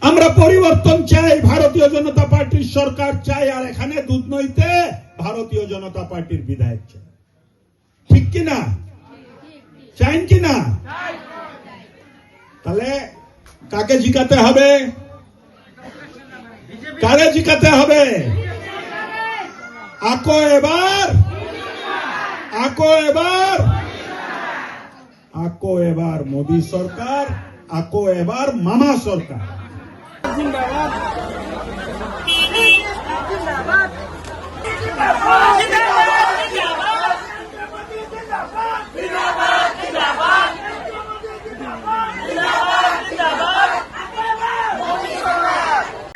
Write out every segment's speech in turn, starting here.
আমরা পরিবর্তন চাই, ভারতীয় জনতা পার্টির সরকার চাই, আর এখানে দুধনইতে ভারতীয় জনতা পার্টির বিধায়ক চাই। ঠিক কিনা? চাইন কিনা? তাহলে কাকে জিকাতে হবে? কারে জিকাতে হবে? আকো এবার, আকো এবার, আকো এবার মোদী সরকার, আকো এবার মামা সরকার। জিন্দাবাদ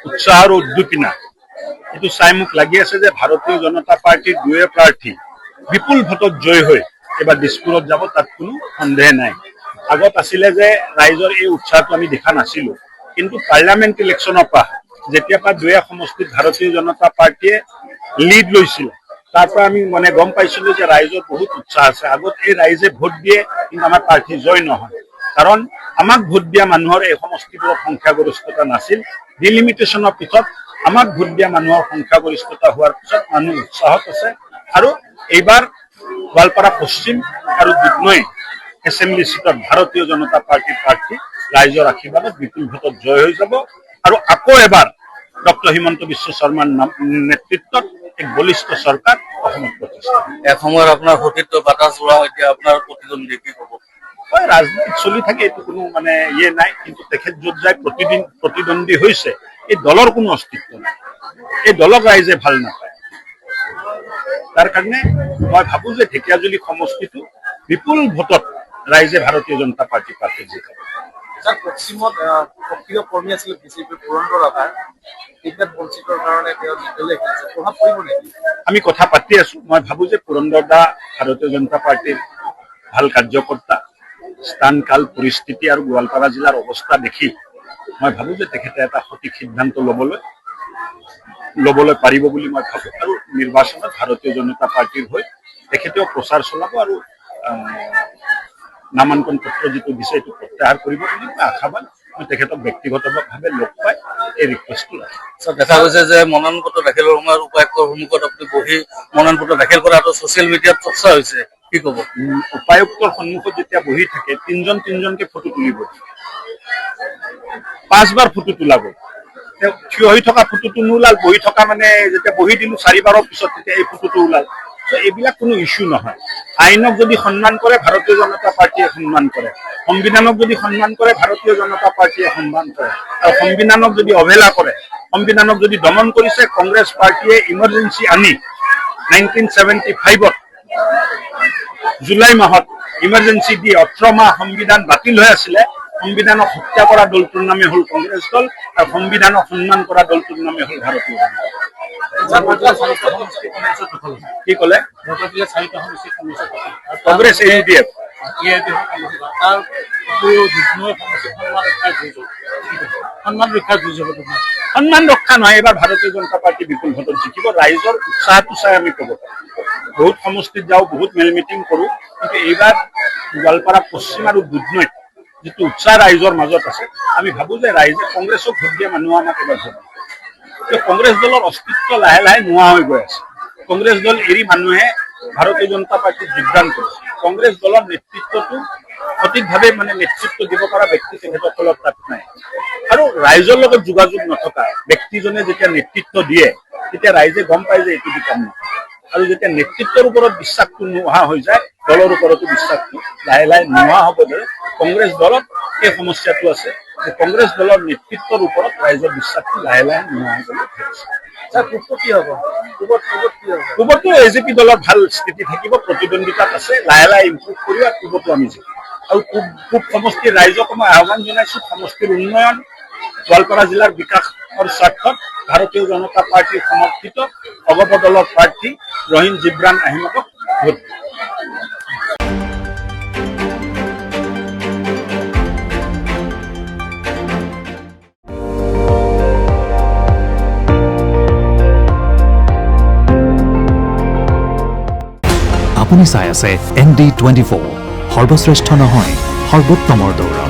উৎসাহ আৰু উদ্দীপনা এইটো চাই মোক লাগি আছে যে ভাৰতীয় জনতা পাৰ্টিৰ দুয়ে প্ৰাৰ্থী বিপুল ভোটত জয় হৈ এবাৰ দিছপুৰত যাব, তাত কোনো সন্দেহ নাই। আগত আছিলে যে ৰাইজৰ এই উৎসাহটো আমি দেখা নাছিলো, কিন্তু পাৰ্লামেণ্ট ইলেকশ্যনৰ পৰা যেতিয়াৰ পৰা দুয়ে সমষ্টিত ভাৰতীয় জনতা পাৰ্টীয়ে লিড লৈছিল, তাৰ পৰা আমি গম পাইছিলো যে ৰাইজৰ বহুত উৎসাহ আছে। আগত এই ৰাইজে ভোট দিয়ে, কিন্তু আমাৰ প্ৰাৰ্থী জয় নহয়, কাৰণ আমাক ভোট দিয়া মানুহৰ এই সমষ্টিবোৰত সংখ্যাগৰিষ্ঠতা নাছিল। ডিলিমিটেশ্যনৰ পিছত আমাক ভোট দিয়া মানুহৰ সংখ্যাগৰিষ্ঠতা হোৱাৰ পিছত মানুহ উৎসাহত আছে। আৰু এইবাৰ গোৱালপাৰা পশ্চিম আৰু দুধনৈ এছেম্বলি চিটত ভাৰতীয় জনতা পাৰ্টিৰ প্ৰাৰ্থী ৰাইজৰ আশীৰ্বাদত বিপুল ভোটত জয় হৈ যাব। আৰু আকৌ এবাৰ ডক্টৰ হিমন্ত বিশ্ব শৰ্মাৰ নেতৃত্বত এক বলিষ্ঠ চৰকাৰ অসমত প্ৰতিষ্ঠা। এসময়ত আপোনাৰ সতীৰ্থ বাতাস উৰা এতিয়া আপোনাৰ প্ৰতিদ্বন্দ্বী কি ক'ব? হয়, ৰাজনীতি চলি থাকে, এইটো কোনো ইয়ে নাই, কিন্তু তেখেত য'ত যায় প্ৰতিদ্বন্দ্বী হৈছে, এই দলৰ কোনো অস্তিত্ব নাই। এই দলক ৰাইজে ভাল নাপায়। তাৰ কাৰণে মই ভাবো যে ঢেকীয়াজুলি সমষ্টিটো বিপুল ভোটত ৰাইজে ভাৰতীয় জনতা পাৰ্টি প্ৰাৰ্থী জিকাব। যাক পশ্চিমত সক্ৰিয় কৰ্মী আছিলে বিজেপিৰ পুৰন্দৰ ৰাভাৰ, টিকেট বঞ্চিতৰ কাৰণে তেওঁ নিৰ্দলীয় খেলিছে, প্ৰভাৱ পৰিব নেকি? আমি কথা পাতি আছো। মই ভাবো যে পুৰন্দৰ দা ভাৰতীয় জনতা পাৰ্টিৰ ভাল কাৰ্যকৰ্তা। স্থান কাল পৰিস্থিতি আৰু গোৱালপাৰা জিলাৰ অৱস্থা দেখি মই ভাবো যে তেখেতে এটা সঠিক সিদ্ধান্ত ল'বলৈ পাৰিব বুলি মই ভাবো। আৰু নিৰ্বাচনত ভাৰতীয় জনতা পাৰ্টিৰ হৈ তেখেতেও প্ৰচাৰ চলাব আৰু নামাঙ্কন পত্ৰ যিটো দিছে এইটো প্ৰত্যাহাৰ কৰিব বুলি মই আশাবান। মই তেখেতক ব্যক্তিগতভাৱে লগ পাই এই ৰিকুৱেষ্টটো ৰাখিম। দেখা গৈছে যে মনোনয়ন পত্ৰ দাখিলৰ সময়ত উপায়ুক্তৰ সন্মুখত আপুনি বহি মনোনয়ন পত্ৰ দাখিল কৰাটো ছচিয়েল মিডিয়াত চৰ্চা হৈছে, কি ক'ব? উপায়ুক্তৰ সন্মুখত যেতিয়া বহি থাকে, তিনজনকে ফটো তুলিব, 5 বাৰ ফটো তোলাব। তেওঁ থিয় হৈ থকা ফটোটো নোলাল, বহি থকা যেতিয়া বহি দিলো 4 বাৰৰ পিছত তেতিয়া এই ফটোটো ওলাল। এইবিলাক কোনো ইস্যু নহয়। আইনক যদি সন্মান কৰে ভাৰতীয় জনতা পাৰ্টিয়ে সন্মান কৰে, সংবিধানক যদি সন্মান কৰে ভাৰতীয় জনতা পাৰ্টিয়ে সন্মান কৰে, আৰু সংবিধানক যদি অৱহেলা কৰে, সংবিধানক যদি দমন কৰিছে কংগ্ৰেছ পাৰ্টিয়ে ইমাৰ্জেঞ্চি আনি 1975ত জুলাই মাহত ইমাৰ্জেঞ্চি দি 18 মাহ সংবিধান বাতিল হৈ আছিলে। সংবিধানক হত্যা কৰা দলটোৰ নামে হ'ল কংগ্ৰেছ দল, আৰু সংবিধানক সন্মান কৰা দলটোৰ নামে হ'ল ভাৰতীয় জনতা পাৰ্টি। কি ক'লে? কংগ্ৰেছ AUDF সন্মান ৰক্ষা নহয়। এইবাৰ ভাৰতীয় জনতা পাৰ্টি বিপুল ভোটত জিকিব। ৰাইজৰ উৎসাহটো চাই আমি ক'ব পাৰোঁ। বহুত সমষ্টিত যাওঁ, বহুত মেল মিটিং কৰোঁ, কিন্তু এইবাৰ গোৱালপাৰা পশ্চিম আৰু দুধনৈত যিটো উৎসাহ ৰাইজৰ মাজত আছে, আমি ভাবো যে ৰাইজে কংগ্ৰেছক ভোট দিয়া মানুহ আমাক এবাৰ ভোট দিব। কংগ্ৰেছ দলৰ অস্তিত্ব লাহে লাহে নোহোৱা হৈ গৈ আছে। কংগ্ৰেছ দল এৰি মানুহে ভাৰতীয় জনতা পাৰ্টিত যোগদান কৰিছে। কংগ্ৰেছ দলৰ নেতৃত্বটো সঠিকভাৱে নেতৃত্ব দিব পৰা ব্যক্তি তেখেতসকলৰ তাত নাই। আৰু ৰাইজৰ লগত যোগাযোগ নথকা ব্যক্তিজনে যেতিয়া নেতৃত্ব দিয়ে, তেতিয়া ৰাইজে গম পায় যে এইটো দি কাম নহয়। আৰু যেতিয়া নেতৃত্বৰ ওপৰত বিশ্বাসটো নোহোৱা হৈ যায়, দলৰ ওপৰতো বিশ্বাসটো লাহে লাহে নোহোৱা হ'ব ধৰে। কংগ্ৰেছ দলত এই সমস্যাটো আছে যে কংগ্ৰেছ দলৰ নেতৃত্বৰ ওপৰত ৰাইজৰ বিশ্বাসটো লাহে লাহে নোহোৱা হ'বলৈ ধৰিছে। পূবতো AJP দলৰ ভাল স্থিতি থাকিব, প্ৰতিদ্বন্দ্বিতাত আছে, লাহে লাহে ইম্প্ৰুভ কৰিব। আৰু পূবতো আমি যাম। আৰু পূব সমষ্টিৰ ৰাইজক মই আহ্বান জনাইছো, সমষ্টিৰ উন্নয়ন, গোৱালপাৰা জিলাৰ বিকাশৰ স্বাৰ্থত ভাৰতীয় জনতা পাৰ্টিৰ সমৰ্থিত অগপ দলৰ প্ৰাৰ্থী ৰহিম জিব্ৰান আহমেদক ভোট দিব। আপুনি চাই আছে ND24, সৰ্বশ্ৰেষ্ঠ নহয় সৰ্বোত্তমৰ দৌৰা।